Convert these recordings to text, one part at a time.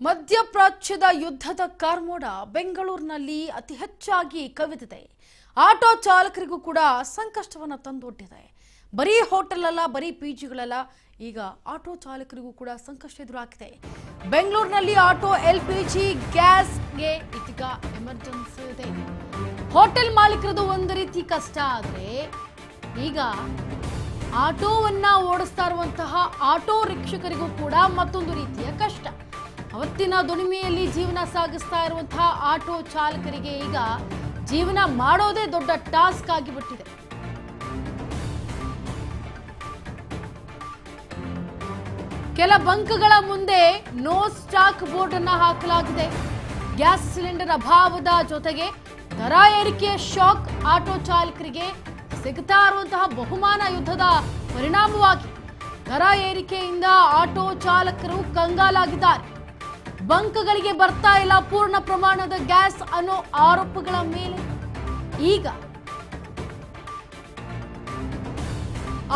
ಮಧ್ಯಪ್ರಾಚ್ಯದ ಯುದ್ಧದ ಕಾರ್ಮೋಡ ಬೆಂಗಳೂರಿನಲ್ಲಿ ಅತಿ ಹೆಚ್ಚಾಗಿ ಕವಿದಿದೆ. ಆಟೋ ಚಾಲಕರಿಗೂ ಕೂಡ ಸಂಕಷ್ಟವನ್ನು ತಂದೊಡ್ಡಿದೆ. ಬರೀ ಹೋಟೆಲ್ ಅಲ್ಲ, ಬರೀ ಪಿಜಿಗಳಲ್ಲ, ಈಗ ಆಟೋ ಚಾಲಕರಿಗೂ ಕೂಡ ಸಂಕಷ್ಟ ಎದುರಾಗಿದೆ. ಬೆಂಗಳೂರಿನಲ್ಲಿ ಆಟೋ ಎಲ್ಪಿಜಿ ಗ್ಯಾಸ್ಗೆ ಇದೀಗ ಎಮರ್ಜೆನ್ಸಿ ಇದೆ. ಹೋಟೆಲ್ ಮಾಲೀಕರದು ಒಂದು ರೀತಿ ಕಷ್ಟ ಆದರೆ ಈಗ ಆಟೋವನ್ನ ಓಡಿಸ್ತಾ ಇರುವಂತಹ ಆಟೋ ರಿಕ್ಷಕರಿಗೂ ಕೂಡ ಮತ್ತೊಂದು ರೀತಿಯ ಕಷ್ಟ. ಅವತ್ತಿನ ದುಡಿಮೆಯಲ್ಲಿ ಜೀವನ ಸಾಗಿಸ್ತಾ ಇರುವಂತಹ ಆಟೋ ಚಾಲಕರಿಗೆ ಈಗ ಜೀವನ ಮಾಡೋದೇ ದೊಡ್ಡ ಟಾಸ್ಕ್ ಆಗಿಬಿಟ್ಟಿದೆ. ಕೆಲ ಬಂಕ್ಗಳ ಮುಂದೆ ನೋ ಸ್ಟಾಕ್ ಬೋರ್ಡ್ ಅನ್ನ ಹಾಕಲಾಗಿದೆ. ಗ್ಯಾಸ್ ಸಿಲಿಂಡರ್ ಅಭಾವದ ಜೊತೆಗೆ ದರ ಏರಿಕೆಯ ಶಾಕ್ ಆಟೋ ಚಾಲಕರಿಗೆ ಸಿಗ್ತಾ ಇರುವಂತಹ ಬಹುಮಾನ ಯುದ್ಧದ ಪರಿಣಾಮವಾಗಿ ದರ ಏರಿಕೆಯಿಂದ ಆಟೋ ಚಾಲಕರು ಕಂಗಾಲಾಗಿದ್ದಾರೆ. ಬಂಕ್ಗಳಿಗೆ ಬರ್ತಾ ಇಲ್ಲ ಪೂರ್ಣ ಪ್ರಮಾಣದ ಗ್ಯಾಸ್ ಅನ್ನೋ ಆರೋಪಗಳ ಮೇಲೆ ಈಗ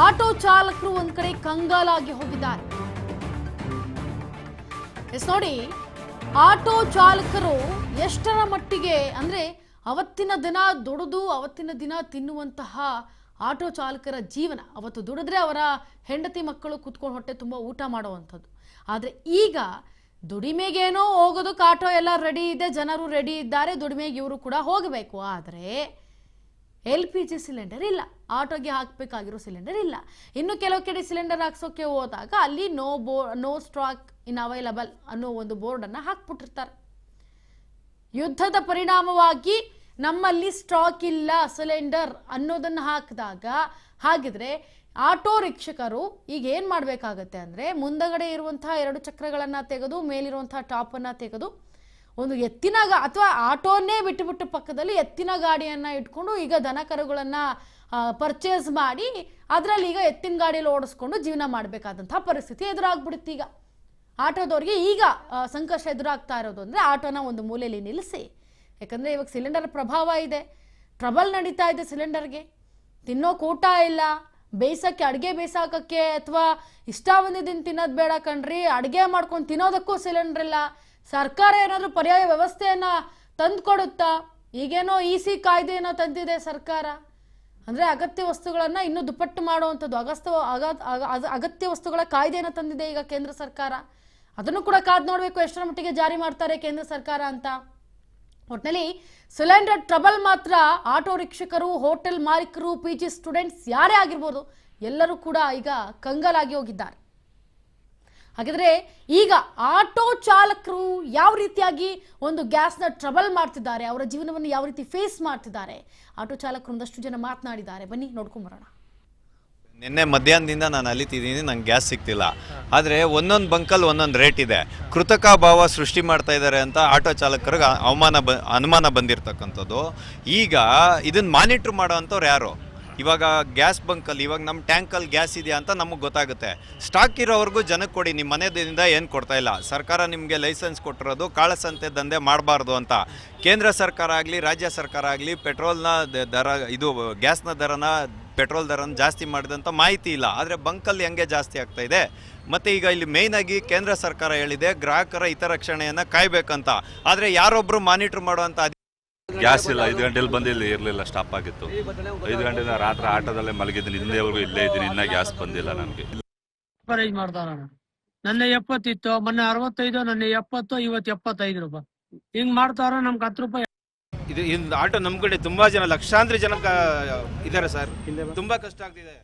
ಆಟೋ ಚಾಲಕರು ಒಂದ್ ಕಡೆ ಕಂಗಾಲಾಗಿ ಹೋಗಿದ್ದಾರೆ. ನೋಡಿ, ಆಟೋ ಚಾಲಕರು ಎಷ್ಟರ ಮಟ್ಟಿಗೆ ಅಂದ್ರೆ ಅವತ್ತಿನ ದಿನ ದುಡಿದು ಅವತ್ತಿನ ದಿನ ತಿನ್ನುವಂತಹ ಆಟೋ ಚಾಲಕರ ಜೀವನ, ಅವತ್ತು ದುಡಿದ್ರೆ ಅವರ ಹೆಂಡತಿ ಮಕ್ಕಳು ಕುತ್ಕೊಂಡು ಹೊಟ್ಟೆ ತುಂಬ ಊಟ ಮಾಡುವಂಥದ್ದು. ಆದರೆ ಈಗ ದುಡಿಮೆಗೇನೋ ಹೋಗೋದಕ್ಕೆ ಆಟೋ ಎಲ್ಲ ರೆಡಿ ಇದೆ, ಜನರು ರೆಡಿ ಇದ್ದಾರೆ, ದುಡಿಮೆಗೆ ಇವರು ಕೂಡ ಹೋಗಬೇಕು. ಆದರೆ LPG ಸಿಲಿಂಡರ್ ಇಲ್ಲ, ಆಟೋಗೆ ಹಾಕಬೇಕಾಗಿರೋ ಸಿಲಿಂಡರ್ ಇಲ್ಲ. ಇನ್ನು ಕೆಲವು ಕಡೆ ಸಿಲಿಂಡರ್ ಹಾಕ್ಸೋಕೆ ಹೋದಾಗ ಅಲ್ಲಿ ನೋ ಸ್ಟಾಕ್ ಇನ್ ಅವೈಲಬಲ್ ಅನ್ನೋ ಒಂದು ಬೋರ್ಡನ್ನು ಹಾಕ್ಬಿಟ್ಟಿರ್ತಾರೆ. ಯುದ್ಧದ ಪರಿಣಾಮವಾಗಿ ನಮ್ಮಲ್ಲಿ ಸ್ಟಾಕ್ ಇಲ್ಲ ಸಿಲಿಂಡರ್ ಅನ್ನೋದನ್ನು ಹಾಕಿದಾಗ ಹಾಗಿದ್ರೆ ಆಟೋ ರಿಕ್ಷಕರು ಈಗ ಏನು ಮಾಡಬೇಕಾಗತ್ತೆ ಅಂದರೆ, ಮುಂದಗಡೆ ಇರುವಂತಹ 2 ಚಕ್ರಗಳನ್ನು ತೆಗೆದು ಮೇಲಿರುವಂತಹ ಟಾಪನ್ನು ತೆಗೆದು ಒಂದು ಎತ್ತಿನ ಅಥವಾ ಆಟೋನ್ನೇ ಬಿಟ್ಟು ಪಕ್ಕದಲ್ಲಿ ಎತ್ತಿನ ಗಾಡಿಯನ್ನು ಇಟ್ಕೊಂಡು ಈಗ ದನ ಕರುಗಳನ್ನು ಪರ್ಚೇಸ್ ಮಾಡಿ ಅದರಲ್ಲಿ ಈಗ ಎತ್ತಿನ ಗಾಡಿಯಲ್ಲಿ ಓಡಿಸ್ಕೊಂಡು ಜೀವನ ಮಾಡಬೇಕಾದಂತಹ ಪರಿಸ್ಥಿತಿ ಎದುರಾಗ್ಬಿಡುತ್ತೆ. ಈಗ ಆಟೋದವ್ರಿಗೆ ಈಗ ಸಂಕಷ್ಟ ಎದುರಾಗ್ತಾ ಇರೋದು ಅಂದರೆ ಆಟೋನ ಒಂದು ಮೂಲೆಯಲ್ಲಿ ನಿಲ್ಲಿಸಿ, ಯಾಕಂದರೆ ಇವಾಗ ಸಿಲಿಂಡರ್ ಪ್ರಭಾವ ಇದೆ, ಟ್ರಬಲ್ ನಡೀತಾ ಇದೆ ಸಿಲಿಂಡರ್ಗೆ, ತಿನ್ನೋಕೆ ಊಟ ಇಲ್ಲ, ಬೇಯಿಸೋಕ್ಕೆ ಅಡುಗೆ ಬೇಯಿಸೋಕ್ಕೆ ಅಥವಾ ಇಷ್ಟ ಬಂದಿದ್ದೀನಿ ತಿನ್ನೋದು ಬೇಡ ಕಣ್ರಿ, ಅಡುಗೆ ಮಾಡ್ಕೊಂಡು ತಿನ್ನೋದಕ್ಕೂ ಸಿಲಿಂಡರ್ ಇಲ್ಲ. ಸರ್ಕಾರ ಏನಾದರೂ ಪರ್ಯಾಯ ವ್ಯವಸ್ಥೆಯನ್ನು ತಂದುಕೊಡುತ್ತಾ? ಈಗೇನೋ EC ಕಾಯ್ದೆಯನ್ನು ತಂದಿದೆ ಸರ್ಕಾರ, ಅಂದರೆ ಅಗತ್ಯ ವಸ್ತುಗಳನ್ನು ಇನ್ನೂ ದುಪ್ಪಟ್ಟು ಮಾಡುವಂಥದ್ದು ಅಗತ್ಯ ವಸ್ತುಗಳ ಕಾಯ್ದೆಯನ್ನು ತಂದಿದೆ ಈಗ ಕೇಂದ್ರ ಸರ್ಕಾರ. ಅದನ್ನು ಕೂಡ ಕಾದು ನೋಡಬೇಕು ಎಷ್ಟರ ಮಟ್ಟಿಗೆ ಜಾರಿ ಮಾಡ್ತಾರೆ ಕೇಂದ್ರ ಸರ್ಕಾರ ಅಂತ. ಒಟ್ಟಿನಲ್ಲಿ ಸಿಲಿಂಡರ್ ಟ್ರಬಲ್ ಮಾತ್ರ ಆಟೋ ರಿಕ್ಷಕರು, ಹೋಟೆಲ್ ಮಾಲೀಕರು, PG ಸ್ಟೂಡೆಂಟ್ಸ್ ಯಾರೇ ಆಗಿರ್ಬೋದು ಎಲ್ಲರೂ ಕೂಡ ಈಗ ಕಂಗಾಲಾಗಿ ಹೋಗಿದ್ದಾರೆ. ಹಾಗಿದ್ರೆ ಈಗ ಆಟೋ ಚಾಲಕರು ಯಾವ ರೀತಿಯಾಗಿ ಒಂದು ಗ್ಯಾಸ್ನ ಟ್ರಬಲ್ ಮಾಡ್ತಿದ್ದಾರೆ, ಅವರ ಜೀವನವನ್ನು ಯಾವ ರೀತಿ ಫೇಸ್ ಮಾಡ್ತಿದ್ದಾರೆ, ಆಟೋ ಚಾಲಕರು ಒಂದಷ್ಟು ಜನ ಮಾತನಾಡಿದ್ದಾರೆ, ಬನ್ನಿ ನೋಡ್ಕೊಂಬರೋಣ. ನಿನ್ನೆ ಮಧ್ಯಾಹ್ನದಿಂದ ನಾನು ಅಲಿತಿದ್ದೀನಿ, ನಂಗೆ ಗ್ಯಾಸ್ ಸಿಗ್ತಿಲ್ಲ. ಆದರೆ ಒಂದೊಂದು ಬಂಕಲ್ಲಿ ಒಂದೊಂದು ರೇಟ್ ಇದೆ. ಕೃತಕ ಭಾವ ಸೃಷ್ಟಿ ಮಾಡ್ತಾ ಇದ್ದಾರೆ ಅಂತ ಆಟೋ ಚಾಲಕರಿಗೆ ಅನುಮಾನ ಬಂದಿರತಕ್ಕಂಥದ್ದು. ಈಗ ಇದನ್ನು ಮಾನಿಟ್ರ್ ಮಾಡೋ ಅಂಥವ್ರು ಯಾರು? ಇವಾಗ ಗ್ಯಾಸ್ ಬಂಕಲ್ಲಿ ಇವಾಗ ನಮ್ಮ ಟ್ಯಾಂಕಲ್ಲಿ ಗ್ಯಾಸ್ ಇದೆಯಾ ಅಂತ ನಮಗೆ ಗೊತ್ತಾಗುತ್ತೆ. ಸ್ಟಾಕ್ ಇರೋವರೆಗೂ ಜನಕ್ಕೆ ಕೊಡಿ, ನಿಮ್ಮ ಮನೆಯಿಂದ ಏನು ಕೊಡ್ತಾ ಇಲ್ಲ. ಸರ್ಕಾರ ನಿಮಗೆ ಲೈಸೆನ್ಸ್ ಕೊಟ್ಟಿರೋದು ಕಾಳಸಂತೆ ದಂಧೆ ಮಾಡಬಾರ್ದು ಅಂತ. ಕೇಂದ್ರ ಸರ್ಕಾರ ಆಗಲಿ ರಾಜ್ಯ ಸರ್ಕಾರ ಆಗಲಿ ಪೆಟ್ರೋಲ್ನ ದರ ಗ್ಯಾಸ್ನ ದರನ ಪೆಟ್ರೋಲ್ ದರನ ಜಾಸ್ತಿ ಮಾಡಿದಂಥ ಮಾಹಿತಿ ಇಲ್ಲ. ಆದರೆ ಬಂಕಲ್ಲಿ ಹೆಂಗೆ ಜಾಸ್ತಿ ಆಗ್ತಾ ಇದೆ. ಮತ್ತು ಈಗ ಇಲ್ಲಿ ಮೇಯ್ನಾಗಿ ಕೇಂದ್ರ ಸರ್ಕಾರ ಹೇಳಿದೆ ಗ್ರಾಹಕರ ಹಿತರಕ್ಷಣೆಯನ್ನು ಕಾಯಬೇಕಂತ. ಆದರೆ ಯಾರೊಬ್ಬರು ಮಾನಿಟ್ರ್ ಮಾಡುವಂಥ ಗ್ಯಾಸ್ ಇಲ್ಲ. 5 ಗಂಟೆಲಿ ಬಂದು ಇಲ್ಲಿ ಇರಲಿಲ್ಲ, ಸ್ಟಾಪ್ ಆಗಿತ್ತು. 5 ಗಂಟೆಯಿಂದ ರಾತ್ರಿ ಆಟೋದಲ್ಲೇ ಮಲಗಿದ್ದೀನಿ, ಹಿಂದೆವರೆಗೂ ಇಲ್ಲೇ ಇದ್ದೀನಿ, ಇನ್ನೂ ಗ್ಯಾಸ್ ಬಂದಿಲ್ಲ ನನಗೆ. ಮಾಡ್ತಾರ ನನ್ನ 70 ಇತ್ತು, ಮೊನ್ನೆ 65, ನನ್ನ 70, ಇವತ್ತು 75 ರೂಪಾಯಿ ಹಿಂಗ್ ಮಾಡ್ತಾರ. ನಮ್ಗೆ 10 ರೂಪಾಯಿ. ಇದು ಆಟೋ ನಮ್ಮ ಕಡೆ ತುಂಬಾ ಜನ, ಲಕ್ಷಾಂತರ ಜನ ಇದ್ದಾರೆ ಸರ್, ತುಂಬಾ ಕಷ್ಟ ಆಗ್ತಿದೆ.